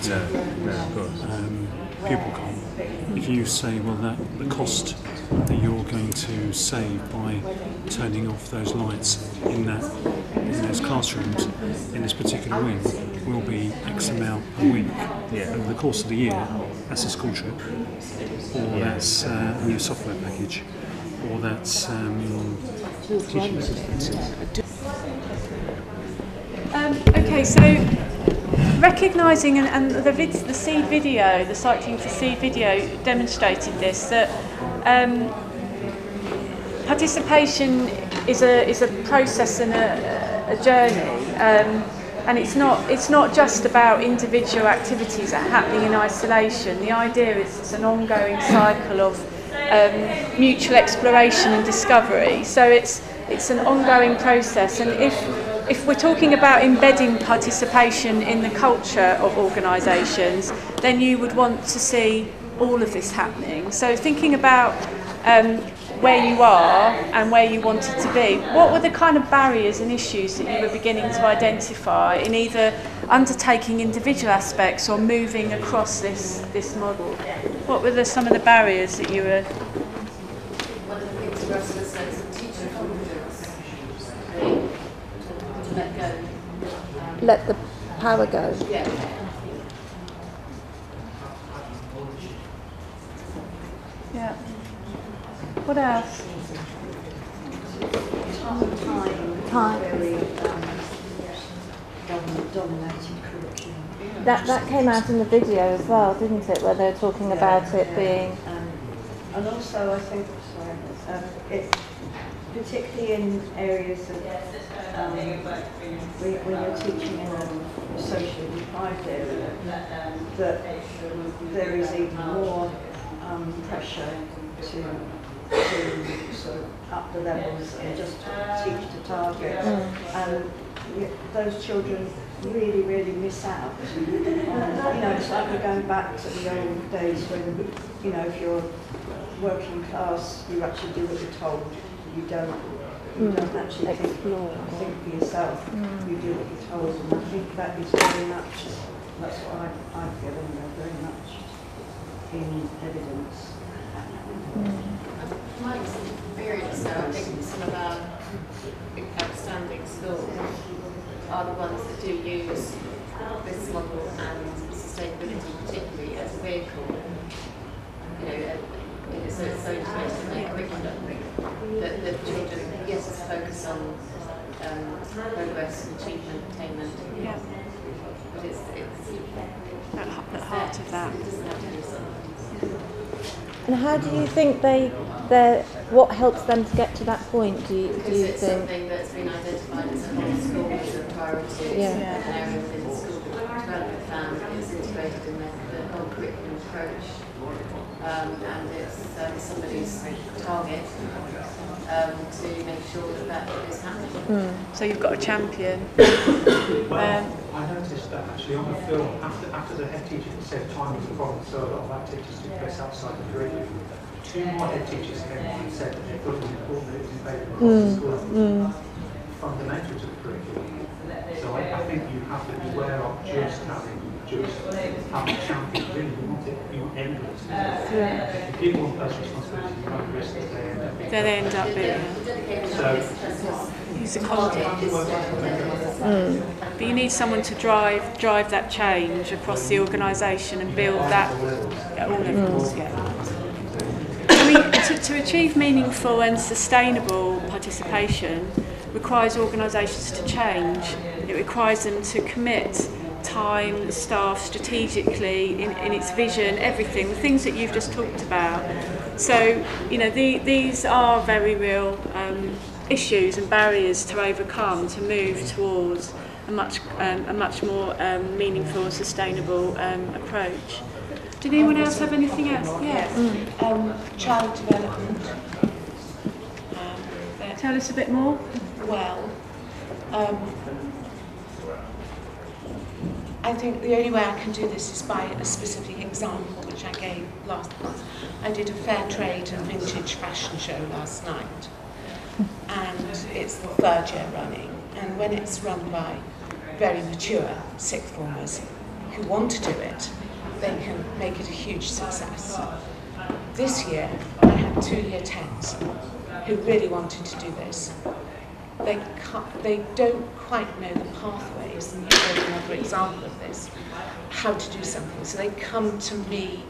matter. Pupil com. If you say, well, that the cost that you're going to save by turning off those lights in those classrooms in this particular wing will be X amount a week over the course of the year. That's a school trip, or that's a new software package, or that's teaching assistants. Okay, so recognising and the seed video, the Cycling to Seed video demonstrated this, that participation is a process and a journey, and it's not just about individual activities that are happening in isolation. The idea is it's an ongoing cycle of mutual exploration and discovery. So it's an ongoing process, and if we're talking about embedding participation in the culture of organisations, then you would want to see all of this happening. So thinking about where you are and where you wanted to be, what were the kind of barriers and issues that you were beginning to identify in either undertaking individual aspects or moving across this model? What were some of the barriers that you were... One of the things for us was teacher confidence. To let go. Let the power go. Yeah. Yeah. What else? Time. Very government-dominated curriculum. That came out in the video as well, didn't it? Where they were talking about it being... And also, I think, it, particularly in areas of when you're teaching in a socially deprived area, that there is even more pressure to sort of up the levels and just teach to target. And those children really, really miss out. It's like we're going back to the old days when, if you're working class, you actually do what you're told. You don't actually think for yourself. You do what you're told, and I think that is very much, that's what I feel very much in evidence. My experience, so I think some of our outstanding schools are the ones that do use this model and sustainability particularly as a vehicle. So it's so integrated in their curriculum that the children, yes, focus on progress, achievement, attainment. Yeah. But it's At heart of that. It doesn't have to be something. And how do you think what helps them to get to that point, do you It's think? something that's been identified as a whole school as a priority, an area within the school development plan is integrated in the whole curriculum approach. And it's somebody's target to make sure that is happening. So you've got a champion. I noticed that actually on the film, after the head teacher said time was a problem, so a lot of activities took place outside the curriculum. Two more head teachers came on and said that they thought it was important that it was embedded across the school, fundamental to the curriculum. So I think you have to beware of just having champions. Really, you want evidence. If people want those responsibilities, you run risk that they end up being. So Use the content. But you need someone to drive that change across the organisation and build that at all levels. To achieve meaningful and sustainable participation requires organisations to change. It requires them to commit time, staff, strategically, in its vision, everything, the things that you've just talked about. So, these are very real issues and barriers to overcome to move towards a much more meaningful and sustainable approach. Did anyone else have anything else? Yes. Child development. Tell us a bit more. Well, I think the only way I can do this is by a specific example, which I gave last month. I did a fair trade and vintage fashion show last night, and it's the third year running. And when it's run by very mature sixth formers who want to do it, they can make it a huge success. This year, I had 2 year 10s who really wanted to do this. They don't quite know the pathways, and here's another example of this, how to do something. So they come to me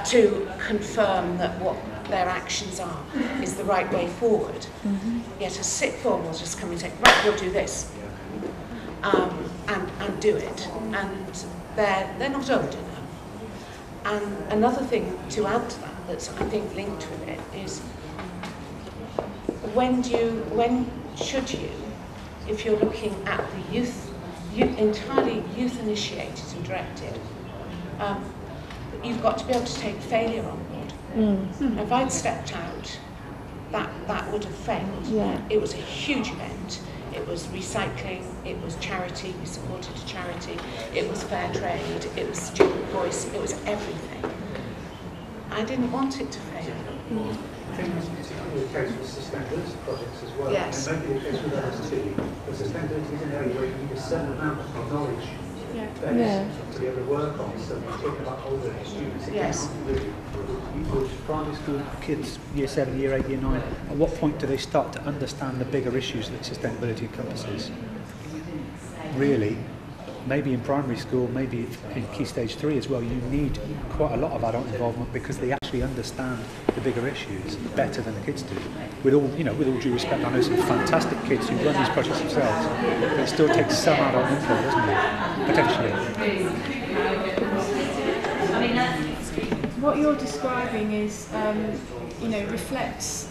to confirm that what their actions are is the right way forward. Yet a sixth form will just come and say, right, we'll do this, and do it. And they're not old enough. And another thing to add to that, that's I think linked with it, is when should you, if you're looking at the entirely youth initiated and directed, you've got to be able to take failure on board. Now, if I'd stepped out, that would have failed. Yeah. It was a huge event. It was recycling, it was charity, we supported a charity, it was fair trade, it was student voice, it was everything. I didn't want it to fail. I think that's particularly the case with sustainability projects as well. Yes. And maybe the case with others too. But sustainability is an area where you need a certain amount of knowledge base to be able to work on. So we're talking about older students. Yes. With primary school kids, year 7, year 8, year 9, at what point do they start to understand the bigger issues that sustainability encompasses? Really, maybe in primary school, maybe in Key Stage 3 as well, you need quite a lot of adult involvement because they actually understand the bigger issues better than the kids do. With all due respect, I know some fantastic kids who run these projects themselves, but it still takes some adult input, doesn't it? Potentially. What you're describing is, reflects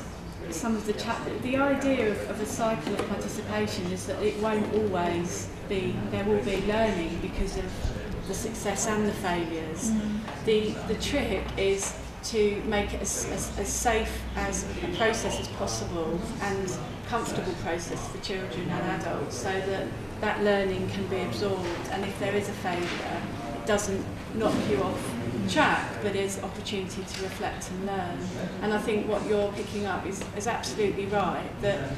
some of the idea of a cycle of participation is that it won't always be, there will be learning because of the success and the failures. The trick is to make it as safe as a process as possible and comfortable process for children and adults so that learning can be absorbed, and if there is a failure, it doesn't knock you off track, but is opportunity to reflect and learn. And I think what you're picking up is absolutely right, that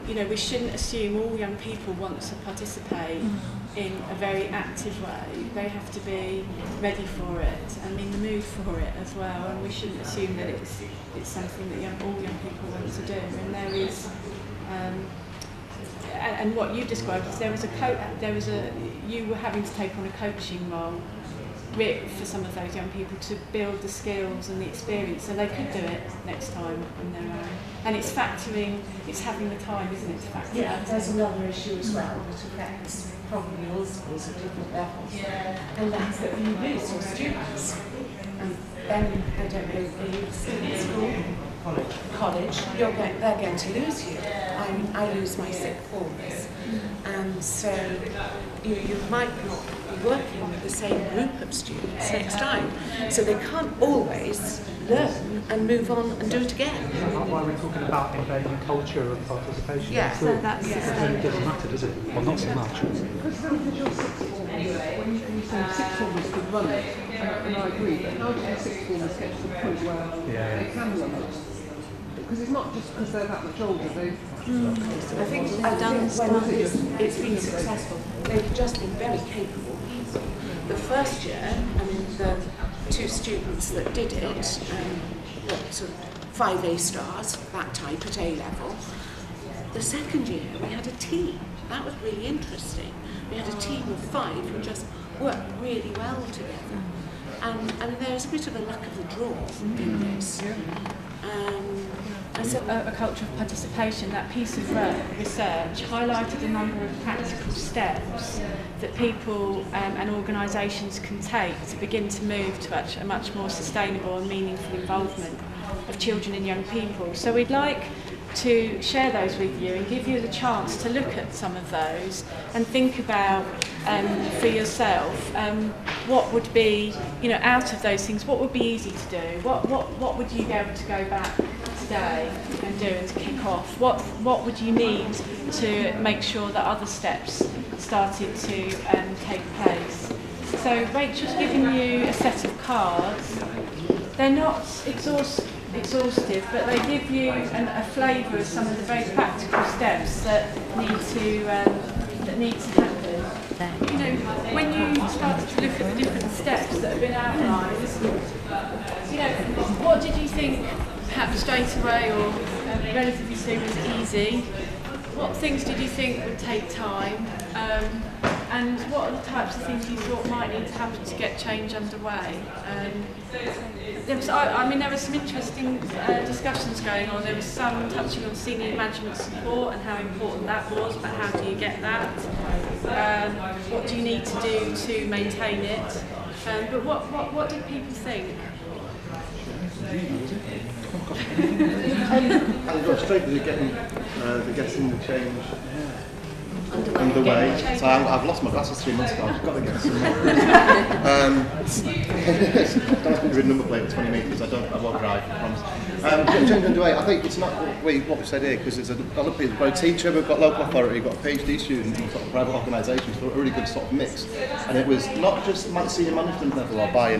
we shouldn't assume all young people want to participate in a very active way. They have to be ready for it and in the mood for it as well, and we shouldn't assume that it's something that all young people want to do. And there is and what you described is you were having to take on a coaching role for some of those young people to build the skills and the experience so they could do it next time on their own. And it's having the time, isn't it, to factor that. There's another issue as well that affects probably all schools at different levels, and that's that when you lose your students, and then I don't know, are you still in school? College, they're going to lose you. I lose my sixth formers, and so you might not be working with the same group of students next time, so they can't always learn and move on and do it again. Is that why we're talking about embedding a culture of participation? Yeah. So that's It doesn't matter, does it? Well, not so much. Because your sixth formers, when you say sixth formers could run it, and I agree, but how do the sixth formers get to the point where they can run it? Because it's not just because they're that much older, I think when it's been successful, they've just been very capable people. The first year, the 2 students that did it, sort of 5 A stars, that type at A level. The second year, we had a team. That was really interesting. We had a team of 5 who just worked really well together. And there's a bit of a luck of the draw in this. A culture of participation, that piece of research highlighted a number of practical steps that people and organisations can take to begin to move to a much more sustainable and meaningful involvement of children and young people. So we'd like to share those with you and give you the chance to look at some of those and think about for yourself what would be, out of those things, what would be easy to do, what would you be able to go back today and do and to kick off, what would you need to make sure that other steps started to take place. So Rachel's given you a set of cards. They're not exhaustive, but they give you a flavour of some of the very practical steps that need to happen. You know, when you started to look at the different steps that have been outlined, you know, what did you think perhaps straight away or relatively soon was easy? What things did you think would take time? And what are the types of things you thought might need to happen to get change underway? There were some interesting discussions going on. There was some touching on senior management support and how important that was, but how do you get that? What do you need to do to maintain it? But what did people think? And go straight to getting the change underway. So I've lost my glasses 3 months ago. I've got to get some more. Don't ask me to read number plate at 20 metres. I won't drive, I promise. Change underway. I think it's not what we've said here, because there's other people. We've got a teacher, we've got local authority, we've got a PhD student, and sort of private organisations. So a really good sort of mix. And it was not just senior management level or buy-in.